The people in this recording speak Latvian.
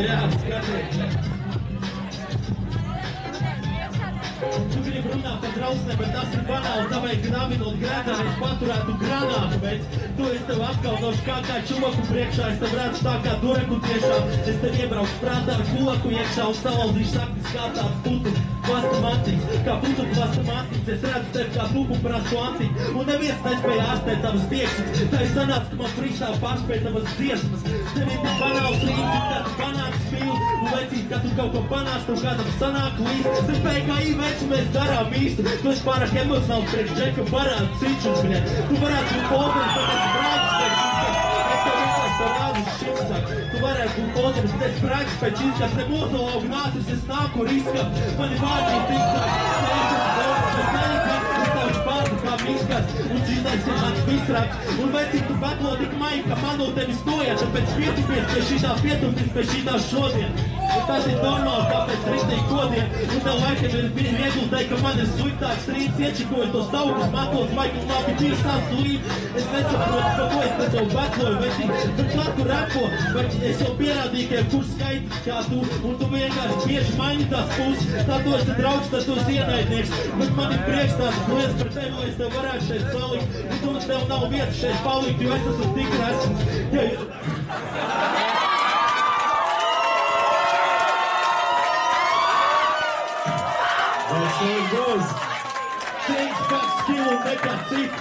Jā, skaties. Tu gribi runāt par drausmēm, bet tas ir banāli. Tāpēc, kad avinot grēdzā, es paturētu granātu, bet tu es tev apkaunošu kā čuvaku priekšā. Es tev redzu tā kā dureku tiešām. Es tev iebraukšu prātā ar kulaku iekšā un savalzīšu saktis kā tāds putu plasta mantīgs. Kā putu plasta mantīgs, es redzu tevi kā pupu prastu antīgu. Un neviens nespēja ārstēt tavas tiekšas. Tā ir sanāca, ka man frīstā pārspēja tavas dziesmas. Tev ir tik banāls rīts, kā tu panāks spīli. Un vecīt, ka tu kaut ko panāks, tev kādam sanāk līdz. Tad PKI veci mēs darām īstu. Tu esi pārāk emocionāls priekš džeka parādu cičus, bļē. Tu varētu būt pozeris, bet es brāļs pēc izskats. Es tev vienkārši parādu šimsak. Tu varētu būt pozeris, bet es brāļs pēc izskats. Ne mozologu nācis, es nāku riskam. Mani vārdi ir tik tā. Es esmu daudz, es nelikam. Es tavs pārdu kā miskas. Un šis ir mans visraks. Un vecīt, tu batlo tik maigi, ka man no tevis stoja. Tāpēc pietupies pie šitā, pietupies pie šitā šodien. Un tas ir normāli, kāpēc rītīgi godiem. Un tev laikam ir viegli teikt, ka man ir sliktāks rīts. Iečikoju tos taukus, matos, vajag un labi bija sasūlība. Es nesaprotu, pa ko es te tev batloju, vecīt. Bet kā tu repo, bet es jau pierādīju, ka kurš skaitīs kā tu. Un tu vienkārši bieži maini tās puses. Tā tu esi draugs, tad tu esi ienaidnieks. Bet man ir prieks tāds klies par tevi, lai es tev varētu šeit salikt. Un tu tev nav vietas šeit palikt, jo es esmu tik resms. That's how it goes. Things got skill and they got seat.